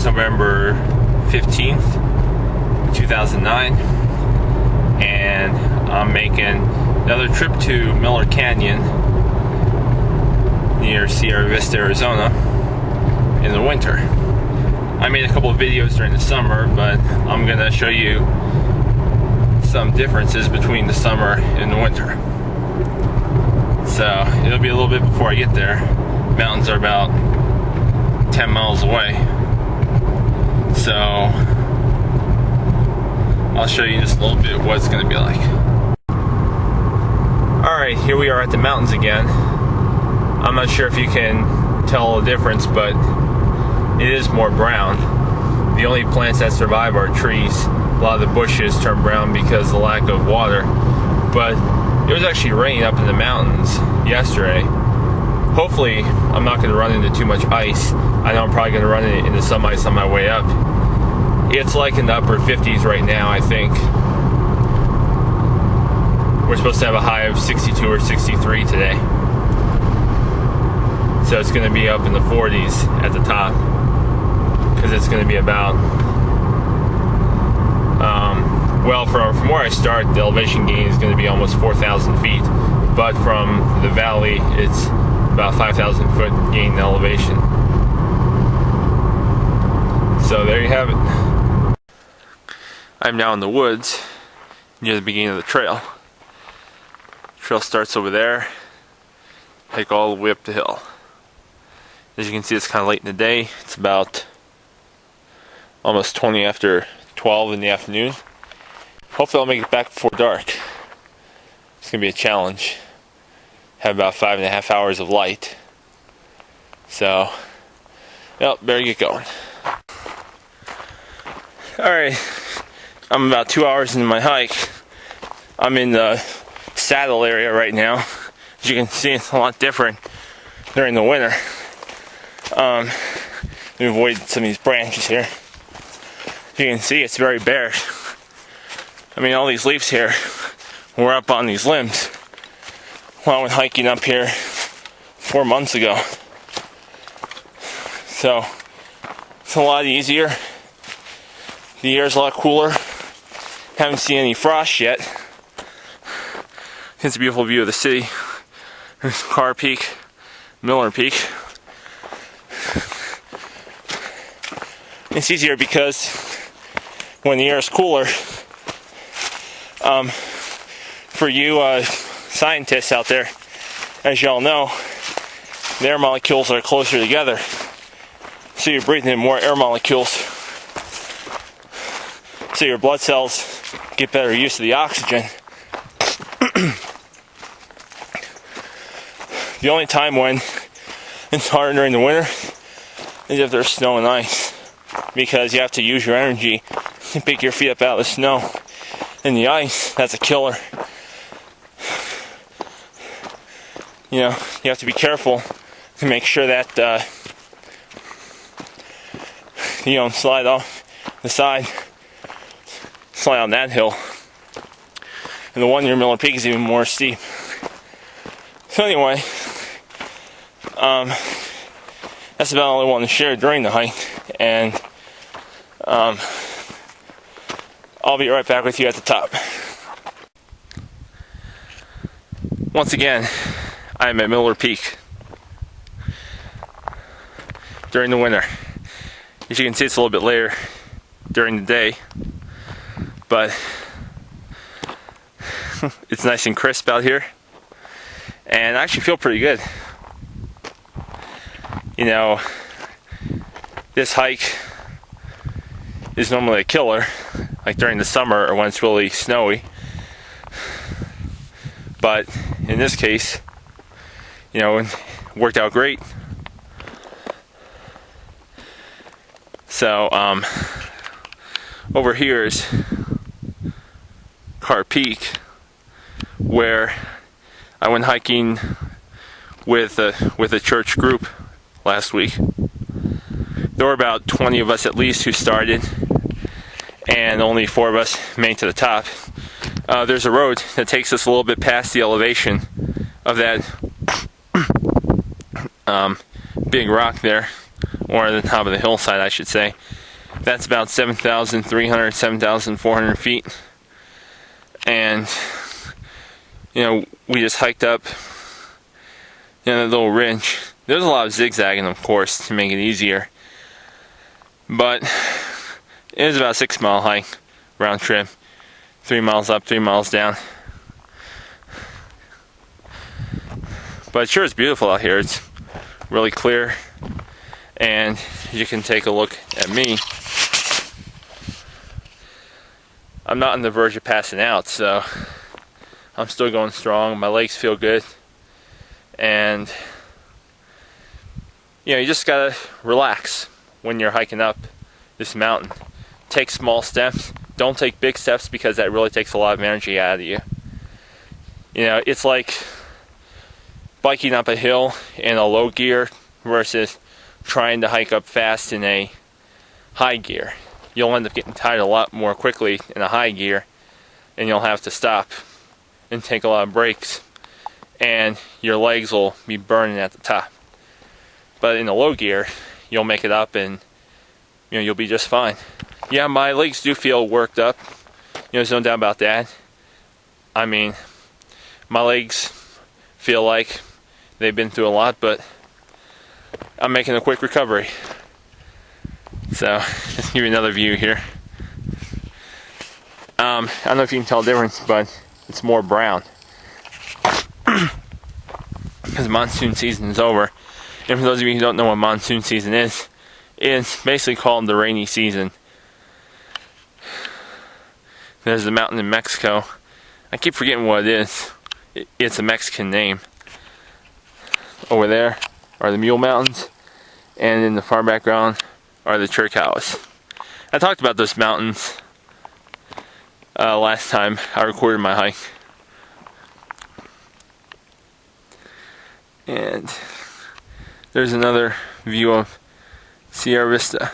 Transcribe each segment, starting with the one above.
November 15th, 2009, and I'm making another trip to Miller Canyon near Sierra Vista, Arizona in the winter. I made a couple of videos during the summer, but I'm going to show you some differences between the summer and the winter. So it'll be a little bit before I get there. Mountains are about 10 miles away. So I'll show you just a little bit what it's going to be like. Alright, here we are at the mountains again. I'm not sure if you can tell the difference, but it is more brown. The only plants that survive are trees. A lot of the bushes turn brown because of the lack of water. But it was actually raining up in the mountains yesterday. Hopefully I'm not going to run into too much ice. I know I'm probably going to run into some ice on my way up. It's like in the upper 50s right now, I think. We're supposed to have a high of 62 or 63 today. So it's going to be up in the 40s at the top. Because it's going to be about, well, from where I start, the elevation gain is going to be almost 4,000 feet. But from the valley, it's about 5,000 foot gain in elevation. So there you have it. I'm now in the woods near the beginning of the trail. The trail starts over there, hike all the way up the hill. As you can see, it's kind of late in the day. It's about almost 20 after 12 in the afternoon. Hopefully I'll make it back before dark. It's going to be a challenge. Have about 5.5 hours of light. So, well, better get going. Alright, I'm about 2 hours into my hike. I'm in the saddle area right now. As you can see, it's a lot different during the winter. Let me avoid some of these branches here. As you can see, it's very bare. I mean, all these leaves here were up on these limbs while I went hiking up here 4 months ago. So, it's a lot easier. The air's a lot cooler. Haven't seen any frost yet. It's a beautiful view of the city. There's Carr Peak, Miller Peak. It's easier because when the air is cooler, for you scientists out there, as y'all know, the air molecules are closer together, so you're breathing in more air molecules, so your blood cells get better use of the oxygen. The only time when it's hard during the winter is if there's snow and ice, because you have to use your energy to pick your feet up out of the snow. And the ice, that's a killer. You know, you have to be careful to make sure that you don't slide off the side, slide on that hill. And the one near Miller Peak is even more steep. So anyway, that's about all I wanted to share during the hike. And I'll be right back with you at the top. Once again, I'm at Miller Peak during the winter. As you can see, it's a little bit later during the day, but it's nice and crisp out here, and I actually feel pretty good. You know, this hike is normally a killer, like during the summer or when it's really snowy. But in this case, you know, it worked out great. So, over here is Carr Peak, where I went hiking with a church group last week. There were about 20 of us at least who started, and only 4 of us made it to the top. There's a road that takes us a little bit past the elevation of that big rock there. or the top of the hillside, I should say. That's about 7,300, 7,400 feet. And, you know, we just hiked up, you know, that little ridge. There's a lot of zigzagging, of course, to make it easier. But it was about a 6-mile hike, round trip. 3 miles up, 3 miles down. But it sure is beautiful out here. It's really clear. And you can take a look at me. I'm not on the verge of passing out, so I'm still going strong. My legs feel good. And, you know, you just gotta relax when you're hiking up this mountain. Take small steps. Don't take big steps, because that really takes a lot of energy out of you. You know, it's like biking up a hill in a low gear versus trying to hike up fast in a high gear. You'll end up getting tired a lot more quickly in a high gear, and you'll have to stop and take a lot of breaks, and your legs will be burning at the top. But in a low gear, you'll make it up, and you know, you'll be just fine. Yeah, my legs do feel worked up. You know, there's no doubt about that. I mean, my legs feel like they've been through a lot, but I'm making a quick recovery. So, just give you another view here. I don't know if you can tell the difference, but it's more brown. Because monsoon season is over. And for those of you who don't know what monsoon season is, it's basically called the rainy season. There's a mountain in Mexico. I keep forgetting what it is. It's a Mexican name. Over there are the Mule Mountains, and in the far background are the Chircahuas. I talked about those mountains last time I recorded my hike. And there's another view of Sierra Vista.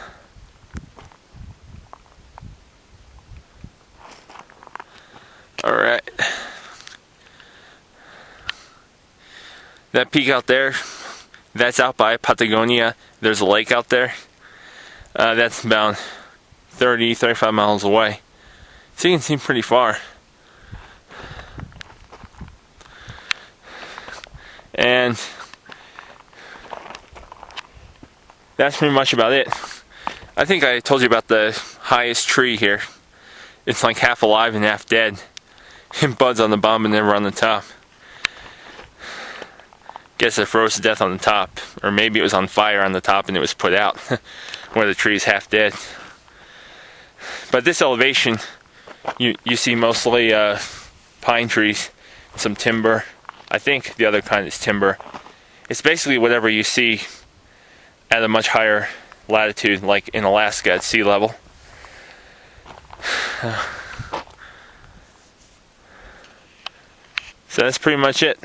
Alright. That peak out there, that's out by Patagonia. There's a lake out there. That's about 30, 35 miles away. So you can see pretty far. And that's pretty much about it. I think I told you about the highest tree here. It's like half alive and half dead. It buds on the bottom and never on the top. Guess it froze to death on the top. Or maybe it was on fire on the top and it was put out. Where the tree's half dead. But this elevation, you see mostly pine trees, some timber. I think the other kind is timber. It's basically whatever you see at a much higher latitude, like in Alaska at sea level. So that's pretty much it.